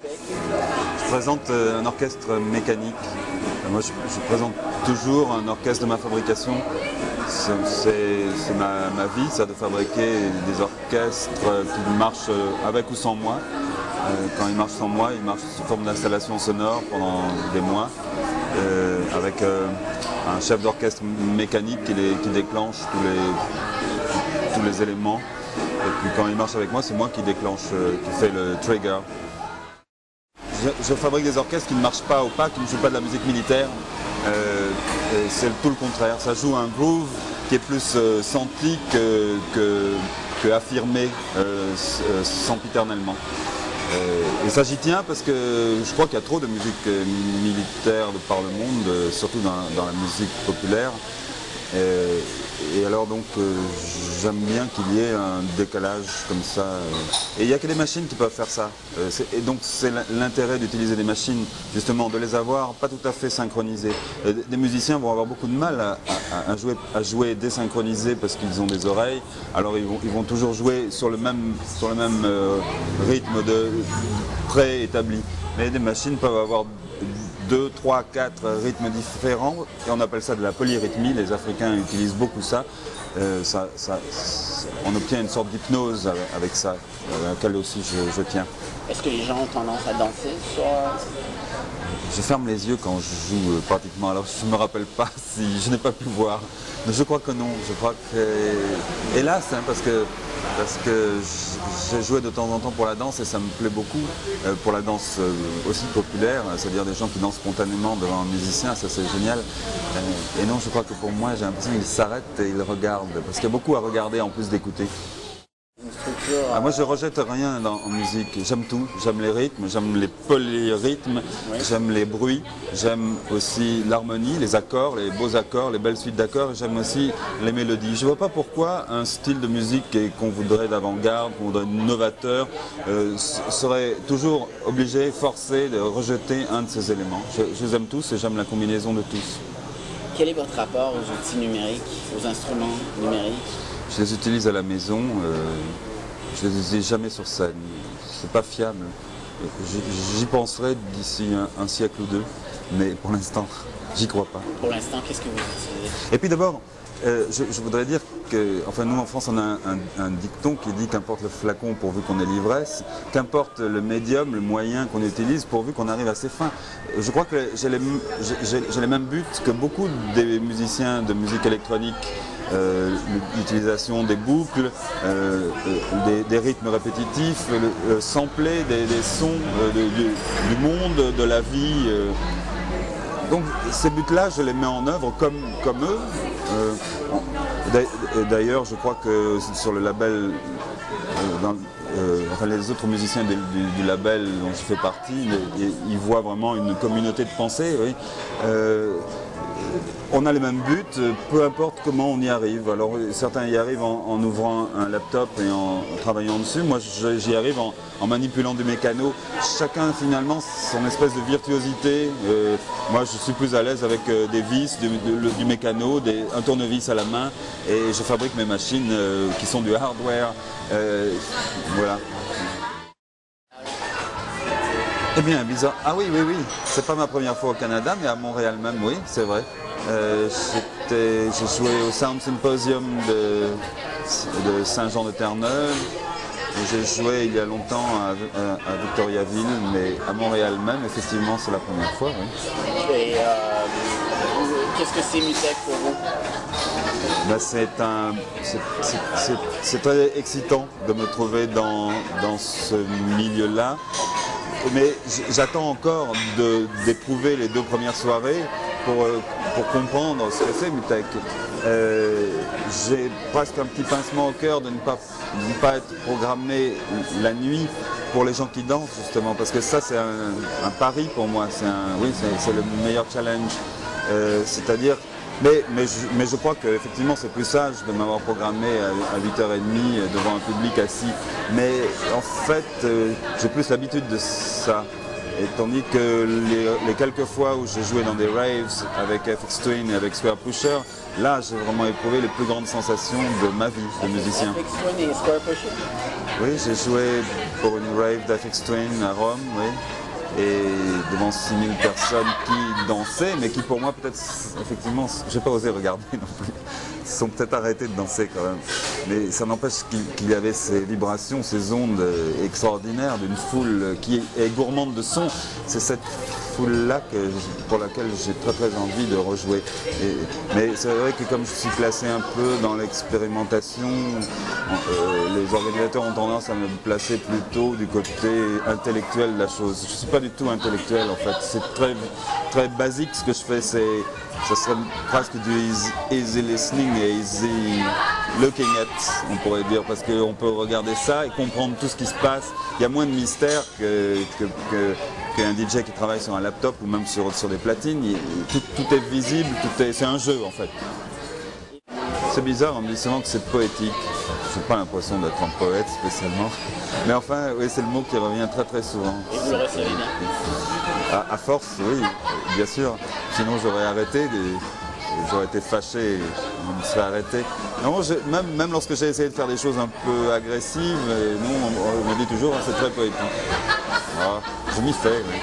Je présente un orchestre mécanique. Moi, je présente toujours un orchestre de ma fabrication. C'est ma vie, ça, de fabriquer des orchestres qui marchent avec ou sans moi. Quand ils marchent sans moi, ils marchent sous forme d'installation sonore pendant des mois, avec un chef d'orchestre mécanique qui déclenche tous les éléments. Et puis quand ils marchent avec moi, c'est moi qui déclenche, qui fait le trigger. Je fabrique des orchestres qui ne marchent pas au pas, qui ne jouent pas de la musique militaire. C'est tout le contraire. Ça joue un groove qui est plus senti que affirmé sempiternellement. Et ça, j'y tiens parce que je crois qu'il y a trop de musique militaire par le monde, surtout dans la musique populaire. Et alors donc j'aime bien qu'il y ait un décalage comme ça. Et il n'y a que des machines qui peuvent faire ça. Et donc c'est l'intérêt d'utiliser des machines, justement, de les avoir pas tout à fait synchronisées. Des musiciens vont avoir beaucoup de mal à jouer désynchronisé parce qu'ils ont des oreilles. Alors ils vont toujours jouer sur le même rythme préétabli. Mais des machines peuvent avoir 2, 3, 4 rythmes différents, et on appelle ça de la polyrythmie. Les Africains utilisent beaucoup ça. On obtient une sorte d'hypnose avec ça, à laquelle aussi je tiens. Est-ce que les gens ont tendance à danser sur... Je ferme les yeux quand je joue pratiquement, alors je ne me rappelle pas si je n'ai pas pu voir. Mais je crois que non, je crois que... Hélas, hein, parce que j'ai joué de temps en temps pour la danse et ça me plaît beaucoup, pour la danse aussi populaire, c'est-à-dire des gens qui dansent spontanément devant un musicien, ça c'est génial. Et non, je crois que pour moi, j'ai l'impression qu'ils s'arrêtent et ils regardent, parce qu'il y a beaucoup à regarder en plus d'écouter. Moi je rejette rien en musique, j'aime tout, j'aime les rythmes, j'aime les polyrythmes, oui. J'aime les bruits, j'aime aussi l'harmonie, les accords, les beaux accords, les belles suites d'accords, j'aime aussi les mélodies. Je ne vois pas pourquoi un style de musique qu'on voudrait d'avant-garde, qu'on voudrait novateur, serait toujours obligé, forcé de rejeter un de ces éléments. Je les aime tous et j'aime la combinaison de tous. Quel est votre rapport aux outils numériques, aux instruments numériques ? Je les utilise à la maison, je ne les utilise jamais sur scène, c'est pas fiable. J'y penserai d'ici un siècle ou deux, mais pour l'instant, j'y crois pas. Pour l'instant, qu'est-ce que vous utilisez ? Et puis d'abord, je voudrais dire que, enfin nous en France on a un dicton qui dit qu'importe le flacon pourvu qu'on ait l'ivresse, qu'importe le médium, le moyen qu'on utilise pourvu qu'on arrive à ses fins. Je crois que j'ai les mêmes buts que beaucoup des musiciens de musique électronique. L'utilisation des boucles, des rythmes répétitifs, sampler des sons du monde, de la vie. Donc ces buts-là, je les mets en œuvre comme eux. D'ailleurs, je crois que sur le label, enfin, les autres musiciens du label dont je fais partie, ils voient vraiment une communauté de pensée. Oui. On a les mêmes buts, peu importe comment on y arrive. Alors certains y arrivent en ouvrant un laptop et en travaillant dessus. Moi j'y arrive en manipulant du mécano. Chacun finalement son espèce de virtuosité. Moi je suis plus à l'aise avec des vis, du mécano, un tournevis à la main. Et je fabrique mes machines qui sont du hardware. Voilà. Eh bien, bizarre. Ah oui, c'est pas ma première fois au Canada, mais à Montréal même, oui, c'est vrai. J'ai joué au Sound Symposium de Saint-Jean-de-Terre-Neuve. J'ai joué il y a longtemps à Victoriaville, mais à Montréal même, effectivement, c'est la première fois. Oui. Et qu'est-ce que c'est Mutech pour vous? C'est très excitant de me trouver dans ce milieu-là. Mais j'attends encore d'éprouver les 2 premières soirées pour comprendre ce que c'est Mutech. J'ai presque un petit pincement au cœur de ne pas être programmé la nuit pour les gens qui dansent, justement, parce que ça c'est un pari pour moi, c'est le meilleur challenge. C'est-à-dire, mais je crois qu'effectivement c'est plus sage de m'avoir programmé à 8h30 devant un public assis. Mais en fait, j'ai plus l'habitude de ça. Et tandis que les quelques fois où j'ai joué dans des raves avec FX Twin et avec Square Pusher, là j'ai vraiment éprouvé les plus grandes sensations de ma vie de musicien. FX Twin et Square Pusher? Oui, j'ai joué pour une rave d'FX Twin à Rome, oui. Et devant 6000 personnes qui dansaient, mais qui pour moi peut-être, effectivement, j'ai pas osé regarder non plus. Ils se sont peut-être arrêtés de danser quand même. Mais ça n'empêche qu'il y avait ces vibrations, ces ondes extraordinaires d'une foule qui est gourmande de son. C'est cette foule-là pour laquelle j'ai très envie de rejouer. Mais c'est vrai que comme je suis placé un peu dans l'expérimentation, les organisateurs ont tendance à me placer plutôt du côté intellectuel de la chose. Je ne suis pas du tout intellectuel en fait. C'est très basique ce que je fais. Ça serait presque du easy listening et easy looking at, on pourrait dire, parce qu'on peut regarder ça et comprendre tout ce qui se passe. Il y a moins de mystère qu'un DJ qui travaille sur un laptop ou même sur des platines. Tout est visible, c'est un jeu en fait. C'est bizarre, on me dit souvent que c'est poétique. Je n'ai pas l'impression d'être un poète spécialement. Mais enfin, oui, c'est le mot qui revient très souvent. Et vous le recevez bien? À force, oui, bien sûr. Sinon j'aurais arrêté, j'aurais été fâché, on me serait arrêté. Non, même lorsque j'ai essayé de faire des choses un peu agressives, non, on me dit toujours, c'est très poétique. Voilà, je m'y fais, oui.